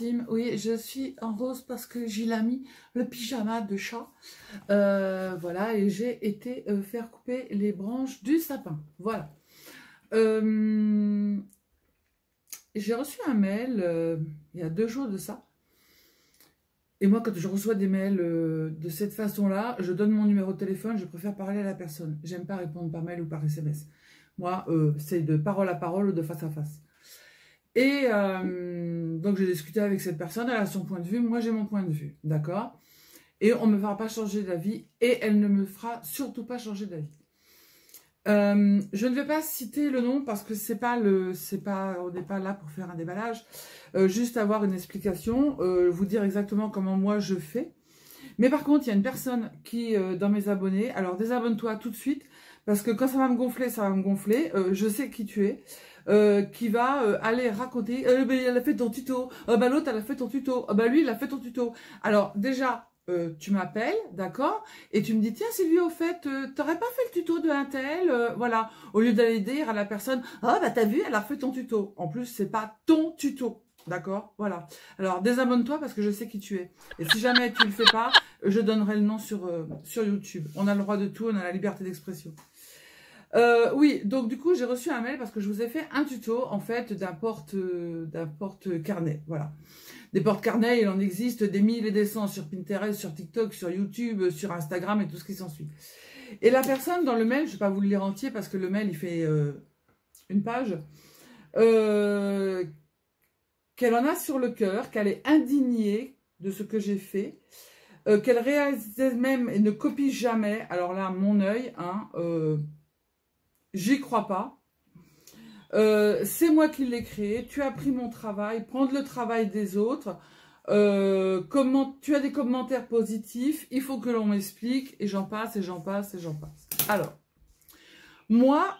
centimes. Oui, je suis en rose parce que Gilles a mis le pyjama de chat. Voilà, et j'ai été faire couper les branches du sapin. Voilà. J'ai reçu un mail il y a 2 jours de ça. Et moi, quand je reçois des mails de cette façon-là, je donne mon numéro de téléphone, je préfère parler à la personne. J'aime pas répondre par mail ou par SMS. Moi, c'est de parole à parole ou de face à face. Et donc, j'ai discuté avec cette personne, elle a son point de vue, moi j'ai mon point de vue, d'accord? Et on ne me fera pas changer d'avis, et elle ne me fera surtout pas changer d'avis. Je ne vais pas citer le nom parce que on n'est pas là pour faire un déballage, juste avoir une explication, vous dire exactement comment moi je fais. Mais par contre, il y a une personne qui, dans mes abonnés, alors désabonne-toi tout de suite, parce que quand ça va me gonfler, ça va me gonfler, je sais qui tu es, qui va aller raconter, ben, elle a fait ton tuto, bah, l'autre elle a fait ton tuto, bah, lui il a fait ton tuto. Alors déjà, tu m'appelles, d'accord, et tu me dis, tiens Sylvie, au fait, t'aurais pas fait le tuto de un tel, voilà, au lieu d'aller dire à la personne, ah bah t'as vu, elle a fait ton tuto. En plus, c'est pas ton tuto. D'accord, voilà. Alors, désabonne-toi parce que je sais qui tu es. Et si jamais tu le fais pas, je donnerai le nom sur YouTube. On a le droit de tout, on a la liberté d'expression. Oui, donc du coup, j'ai reçu un mail parce que je vous ai fait un tuto, en fait, d'un porte-carnet, voilà. Des porte-carnets, il en existe des mille et des cents sur Pinterest, sur TikTok, sur YouTube, sur Instagram et tout ce qui s'ensuit. Et la personne dans le mail, je ne vais pas vous le lire entier parce que le mail, il fait une page, qu'elle en a sur le cœur, qu'elle est indignée de ce que j'ai fait, qu'elle réalise même et ne copie jamais. Alors là, mon œil, hein, j'y crois pas. C'est moi qui l'ai créé, tu as pris mon travail, prendre le travail des autres, tu as des commentaires positifs, il faut que l'on m'explique, et j'en passe, et j'en passe, et j'en passe. Alors, moi,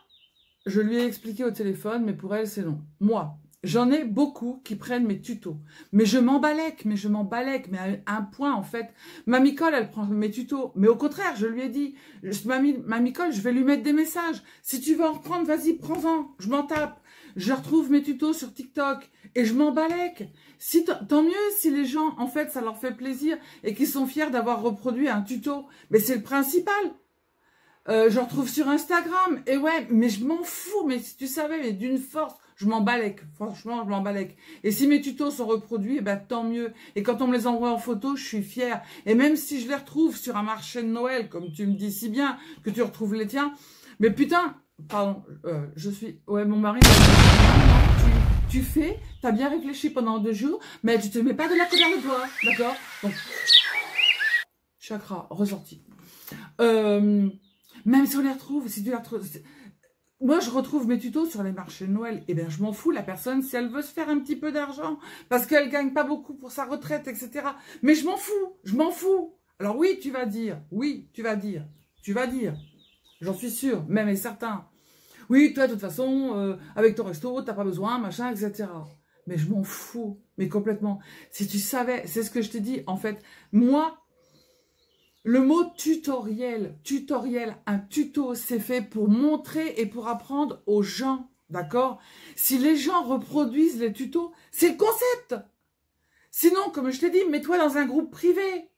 je lui ai expliqué au téléphone, mais pour elle, c'est non. Moi, j'en ai beaucoup qui prennent mes tutos. Mais je m'embalèque, mais à un point, en fait. Mamie Cole, elle prend mes tutos. Mais au contraire, je lui ai dit, Mamie Cole, je vais lui mettre des messages. Si tu veux en reprendre, vas-y, prends-en. Je m'en tape. Je retrouve mes tutos sur TikTok et je m'embalèque. Tant mieux si les gens, en fait, ça leur fait plaisir et qu'ils sont fiers d'avoir reproduit un tuto. Mais c'est le principal. Je retrouve sur Instagram. Et ouais, mais je m'en fous. Mais si tu savais, mais d'une force, je m'embalèque. Franchement, je m'embalèque. Et si mes tutos sont reproduits, eh ben, tant mieux. Et quand on me les envoie en photo, je suis fière. Et même si je les retrouve sur un marché de Noël, comme tu me dis si bien que tu retrouves les tiens, mais putain, pardon, ouais, mon mari, tu fais, t'as bien réfléchi pendant 2 jours, mais tu te mets pas de la colère de toi, d'accord? Donc, chakra, ressorti. Même si on les retrouve, si tu les retrouves... Moi, je retrouve mes tutos sur les marchés de Noël. Eh bien, je m'en fous, la personne, si elle veut se faire un petit peu d'argent, parce qu'elle gagne pas beaucoup pour sa retraite, etc. Mais je m'en fous, je m'en fous. Alors oui, tu vas dire, j'en suis sûre, même et certain. Oui, toi, de toute façon, avec ton resto, t'as pas besoin, machin, etc. Mais je m'en fous, mais complètement. Si tu savais, c'est ce que je t'ai dit, en fait, moi... Le mot tutoriel, un tuto, c'est fait pour montrer et pour apprendre aux gens, d'accord? Si les gens reproduisent les tutos, c'est le concept. Sinon, comme je t'ai dit, mets-toi dans un groupe privé.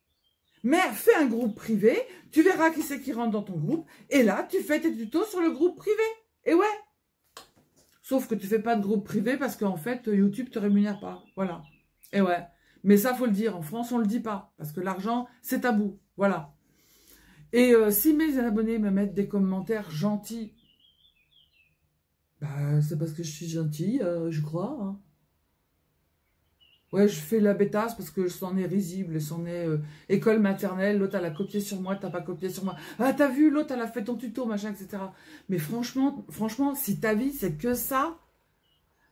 Mais fais un groupe privé, tu verras qui c'est qui rentre dans ton groupe, et là, tu fais tes tutos sur le groupe privé. Et ouais. Sauf que tu fais pas de groupe privé parce qu'en fait, YouTube te rémunère pas. Voilà. Et ouais. Mais ça, faut le dire. En France, on le dit pas. Parce que l'argent, c'est tabou. Voilà. Et si mes abonnés me mettent des commentaires gentils, bah, c'est parce que je suis gentille, je crois. Hein. Ouais, je fais la bêtasse parce que c'en est risible, c'en est école maternelle, l'autre elle a copié sur moi, t'as pas copié sur moi. Ah, t'as vu, l'autre elle a fait ton tuto, machin, etc. Mais franchement, si ta vie c'est que ça,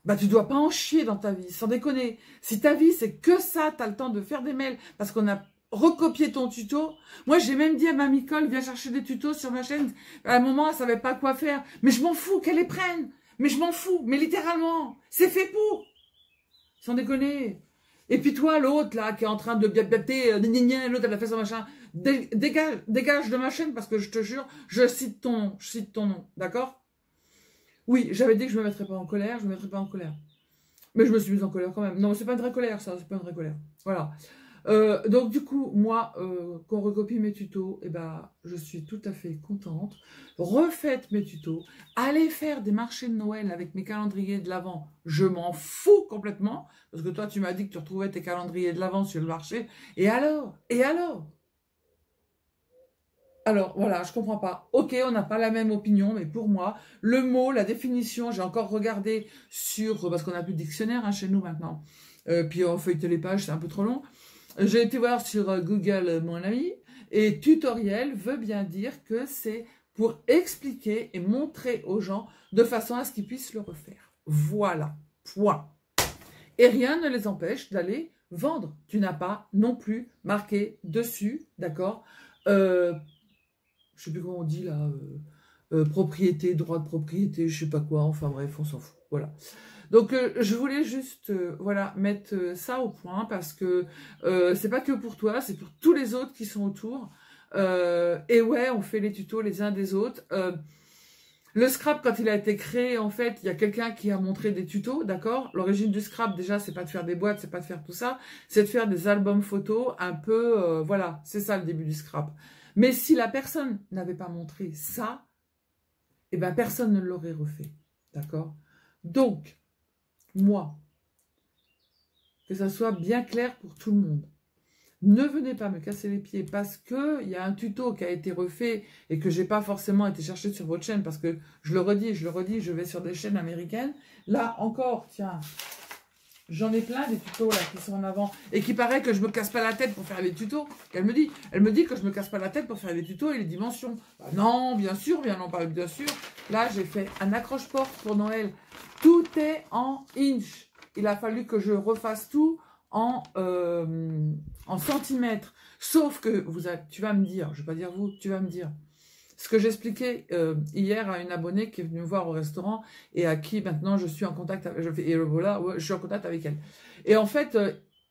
bah tu dois pas en chier dans ta vie, sans déconner. Si ta vie c'est que ça, t'as le temps de faire des mails parce qu'on a recopié ton tuto. Moi j'ai même dit à Mamie Cole, viens chercher des tutos sur ma chaîne. À un moment elle savait pas quoi faire. Mais je m'en fous qu'elle les prenne. Mais je m'en fous, mais littéralement. C'est fait pour. Sans déconner. Et puis toi, l'autre, là, qui est en train de biater, l'autre, elle a fait son machin. Dégage de ma chaîne, parce que je te jure, je cite ton nom, d'accord? Oui, j'avais dit que je me mettrais pas en colère, je me mettrais pas en colère. Mais je me suis mise en colère quand même. Non, c'est pas une vraie colère, ça, c'est pas une vraie colère. Voilà. Donc du coup, moi, qu'on recopie mes tutos, eh ben, je suis tout à fait contente. Refaites mes tutos. Allez faire des marchés de Noël avec mes calendriers de l'Avent. Je m'en fous complètement. Parce que toi, tu m'as dit que tu retrouvais tes calendriers de l'Avent sur le marché. Et alors? Et alors? Alors, voilà, je comprends pas. Ok, on n'a pas la même opinion, mais pour moi, le mot, la définition, j'ai encore regardé sur... Parce qu'on n'a plus de dictionnaire hein, chez nous maintenant. Puis on feuillette les pages, c'est un peu trop long. J'ai été voir sur Google, mon ami, et tutoriel veut bien dire que c'est pour expliquer et montrer aux gens de façon à ce qu'ils puissent le refaire. Voilà, point. Et rien ne les empêche d'aller vendre. Tu n'as pas non plus marqué dessus, d'accord je sais plus comment on dit là, propriété, droit de propriété, je sais pas quoi, enfin bref, on s'en fout, voilà. Donc je voulais juste voilà, mettre ça au point parce que c'est pas que pour toi, c'est pour tous les autres qui sont autour. Et ouais, on fait les tutos les uns des autres. Le scrap, quand il a été créé, en fait, il y a quelqu'un qui a montré des tutos, d'accord? L'origine du scrap, déjà, c'est pas de faire des boîtes, c'est pas de faire tout ça, c'est de faire des albums photos un peu, voilà, c'est ça le début du scrap. Mais si la personne n'avait pas montré ça, eh ben personne ne l'aurait refait, d'accord? Donc, moi, que ça soit bien clair pour tout le monde. Ne venez pas me casser les pieds parce qu'il y a un tuto qui a été refait et que j'ai pas forcément été chercher sur votre chaîne parce que je le redis, je vais sur des chaînes américaines. Là encore, tiens, j'en ai plein des tutos là qui sont en avant et qui paraît que je me casse pas la tête pour faire les tutos. Elle me dit que je me casse pas la tête pour faire les tutos et les dimensions. Bah non, bien sûr, bien sûr. Là, j'ai fait un accroche-porte pour Noël. Tout est en inch. Il a fallu que je refasse tout en centimètres. Sauf que tu vas me dire, je vais pas dire vous, tu vas me dire. Ce que j'expliquais hier à une abonnée qui est venue me voir au restaurant et à qui maintenant je suis en contact avec, je suis en contact avec elle. Et en fait,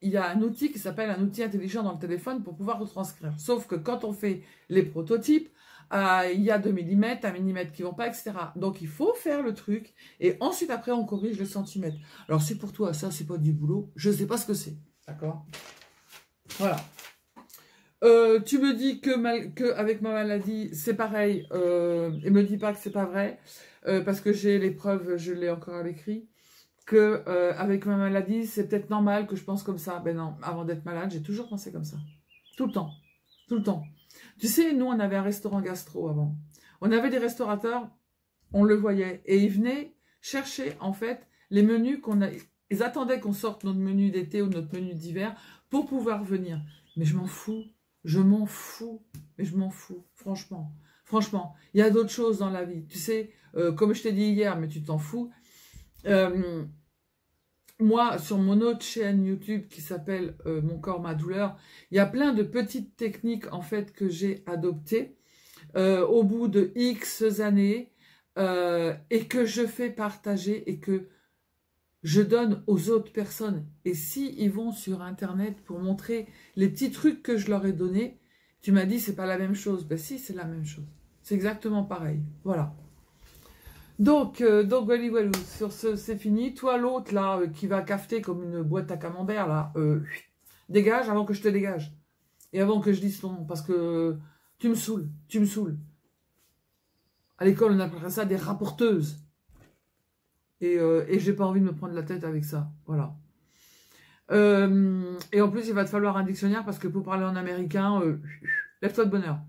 il y a un outil qui s'appelle un outil intelligent dans le téléphone pour pouvoir retranscrire. Sauf que quand on fait les prototypes, il y a 2 mm, 1 mm qui vont pas, etc. Donc il faut faire le truc et ensuite après on corrige le centimètre. Alors c'est pour toi, ça c'est pas du boulot, je sais pas ce que c'est, d'accord? Voilà. Tu me dis que avec ma maladie, c'est pareil. Et me dis pas que c'est pas vrai, parce que j'ai les preuves, je l'ai encore à l'écrit, que avec ma maladie, c'est peut-être normal que je pense comme ça. Ben non, avant d'être malade, j'ai toujours pensé comme ça. Tout le temps. Tout le temps. Tu sais, nous, on avait un restaurant gastro avant. On avait des restaurateurs, on le voyait, et ils venaient chercher, en fait, les menus qu'on a... Ils attendaient qu'on sorte notre menu d'été ou notre menu d'hiver pour pouvoir venir. Mais je m'en fous. Je m'en fous, mais je m'en fous, franchement. Franchement, il y a d'autres choses dans la vie. Tu sais, comme je t'ai dit hier, mais tu t'en fous. Moi, sur mon autre chaîne YouTube qui s'appelle Mon corps, ma douleur, il y a plein de petites techniques en fait que j'ai adoptées au bout de X années et que je fais partager et que je donne aux autres personnes. Et si ils vont sur Internet pour montrer les petits trucs que je leur ai donnés, tu m'as dit c'est pas la même chose. Ben si, c'est la même chose. C'est exactement pareil. Voilà. Donc voilà, sur ce, c'est fini. Toi, l'autre, là, qui va cafeter comme une boîte à camembert, là, dégage avant que je te dégage. Et avant que je dise ton nom, parce que tu me saoules, tu me saoules. À l'école, on appellerait ça des rapporteuses. Et j'ai pas envie de me prendre la tête avec ça. Voilà. Et en plus, il va te falloir un dictionnaire parce que pour parler en américain, lève-toi de bonne heure.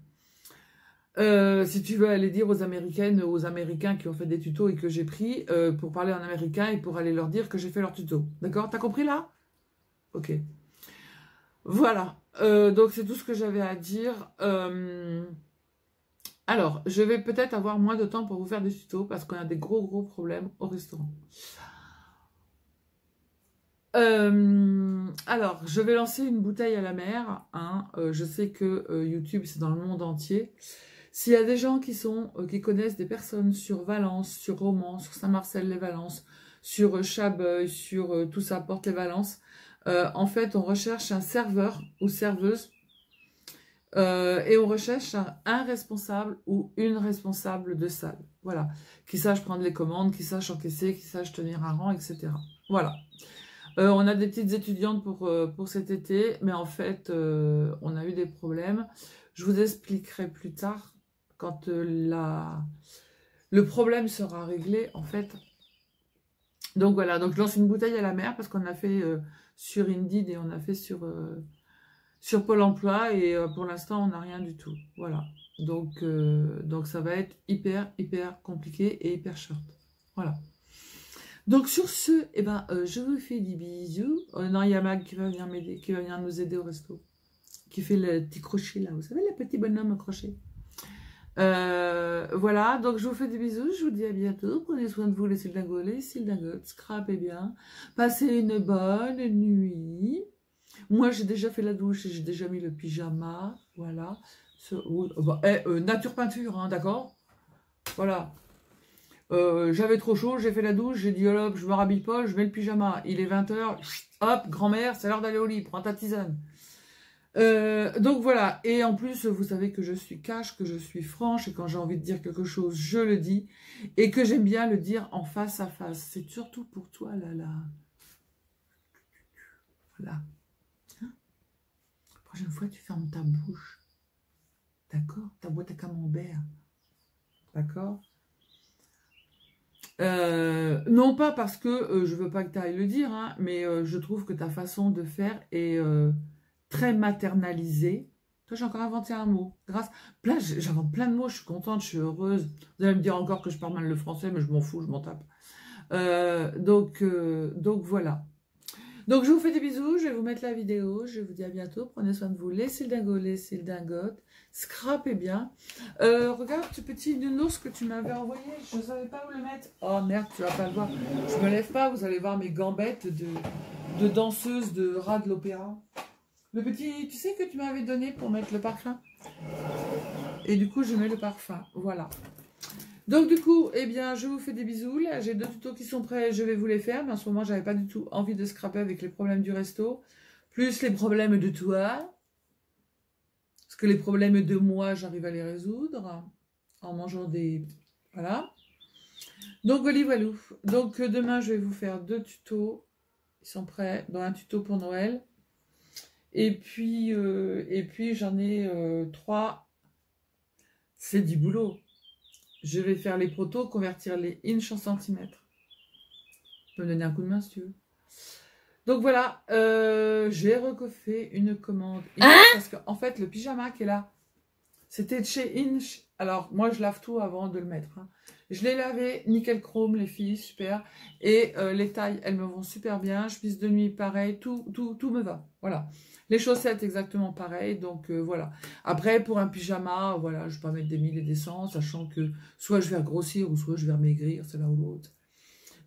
Si tu veux aller dire aux Américaines, aux Américains qui ont fait des tutos et que j'ai pris, pour parler en américain et pour aller leur dire que j'ai fait leur tuto. D'accord? T'as compris là? Ok. Voilà. Donc c'est tout ce que j'avais à dire. Alors, je vais peut-être avoir moins de temps pour vous faire des tutos parce qu'on a des gros problèmes au restaurant. Alors, je vais lancer une bouteille à la mer. Hein. Je sais que YouTube, c'est dans le monde entier. S'il y a des gens qui connaissent des personnes sur Valence, sur Romans, sur Saint-Marcel-les-Valences, sur Chabeuil, sur tout ça, Porte-les-Valences, en fait, on recherche un serveur ou serveuse et on recherche un responsable ou une responsable de salle. Voilà. Qui sache prendre les commandes, qui sache encaisser, qui sache tenir un rang, etc. Voilà. On a des petites étudiantes pour cet été, mais en fait, on a eu des problèmes. Je vous expliquerai plus tard quand le problème sera réglé, en fait. Donc voilà, donc je lance une bouteille à la mer parce qu'on a fait sur Indeed et on a fait sur Pôle emploi et pour l'instant, on n'a rien du tout. Voilà. Donc ça va être hyper compliqué et hyper short. Voilà. Donc sur ce, eh ben, je vous fais des bisous. Non, il y a Mag qui va venir m'aider, qui va venir nous aider au resto. Qui fait le petit crochet là. Vous savez, le petit bonhomme au crochet. Voilà, donc je vous fais des bisous. Je vous dis à bientôt. Prenez soin de vous, les cildingos, les cildingotes. Scrapez bien. Passez une bonne nuit. Moi, j'ai déjà fait la douche et j'ai déjà mis le pyjama. Voilà. Nature peinture, hein, d'accord? Voilà. J'avais trop chaud, j'ai fait la douche, j'ai dit hop, je me rhabille pas, je mets le pyjama. Il est 20 h, hop, grand-mère, c'est l'heure d'aller au lit, prends ta tisane. Donc voilà, et en plus, vous savez que je suis cash, que je suis franche, et quand j'ai envie de dire quelque chose, je le dis, et que j'aime bien le dire en face à face. C'est surtout pour toi, là. Voilà. Hein? La prochaine fois, tu fermes ta bouche. D'accord? Ta boîte à camembert. D'accord? Non pas parce que je veux pas que tu ailles le dire, hein, mais je trouve que ta façon de faire est très maternalisée. Toi, j'ai encore inventé un mot. J'invente plein de mots, je suis contente, je suis heureuse. Vous allez me dire encore que je parle mal le français, mais je m'en fous, je m'en tape. Donc voilà. Donc je vous fais des bisous, je vais vous mettre la vidéo, je vous dis à bientôt, prenez soin de vous, les cildingos, les cildingotes, scrapez bien. Regarde ce petit nounours que tu m'avais envoyé, je ne savais pas où le mettre. Oh merde, tu vas pas le voir, je me lève pas, vous allez voir mes gambettes de danseuse de rat de l'opéra. Le petit, tu sais que tu m'avais donné pour mettre le parfum. Et du coup je mets le parfum, voilà. Donc du coup, eh bien, je vous fais des bisous. Là, j'ai 2 tutos qui sont prêts, je vais vous les faire. Mais en ce moment, j'avais pas du tout envie de scraper avec les problèmes du resto. Plus les problèmes de toi. Parce que les problèmes de moi, j'arrive à les résoudre. En mangeant des... Voilà. Donc, voilà. Donc, demain, je vais vous faire 2 tutos. Ils sont prêts. Dans un tuto pour Noël. Et puis j'en ai 3. C'est du boulot. Je vais faire les protos, convertir les inches en centimètres. Tu peux me donner un coup de main si tu veux. Donc voilà, j'ai recoffé une commande Inch parce qu'en fait, le pyjama qui est là, c'était de chez Inch. Alors, moi, je lave tout avant de le mettre. Hein. Je l'ai lavé, nickel chrome, les filles, super. Et les tailles, elles me vont super bien. Chemise de nuit, pareil, tout me va. Voilà. Les chaussettes, exactement pareil. Donc, voilà. Après, pour un pyjama, voilà, je ne vais pas mettre des 1000 et des 100, sachant que soit je vais grossir ou soit je vais maigrir, c'est l'un ou l'autre.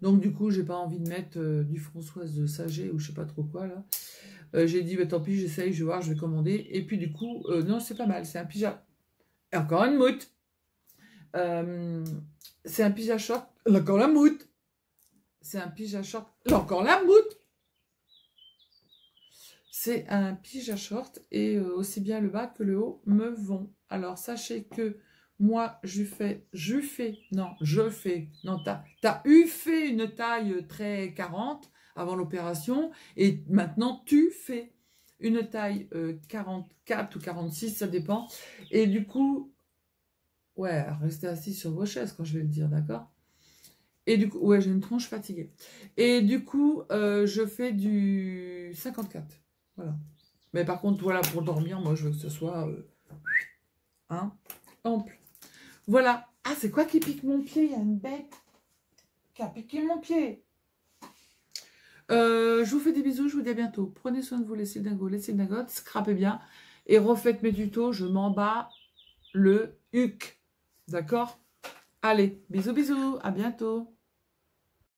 Donc, du coup, j'ai pas envie de mettre du Françoise de Saget ou je sais pas trop quoi, là. J'ai dit, bah, tant pis, j'essaye, je vais voir, je vais commander. Et puis, du coup, non, c'est pas mal. C'est un pyjama. Et encore une moute. C'est un pyjama short. Encore la moute. C'est un pyjama short. Encore la moute. C'est un pyjama short et aussi bien le bas que le haut me vont. Alors, sachez que moi, je fais, non, t'as eu fait une taille très 40 avant l'opération et maintenant tu fais une taille 44 ou 46, ça dépend. Et du coup, ouais, restez assis sur vos chaises quand je vais le dire, d'accord? Et du coup, ouais, j'ai une tronche fatiguée. Et du coup, je fais du 54. Voilà. Mais par contre, voilà, pour dormir, moi, je veux que ce soit ample. Voilà. Ah, c'est quoi qui pique mon pied? Il y a une bête qui a piqué mon pied. Je vous fais des bisous, je vous dis à bientôt. Prenez soin de vous, les cildingos, les cildingotes, scrapez bien. Et refaites mes tutos, je m'en bats le huc. D'accord? Allez, bisous, bisous, à bientôt.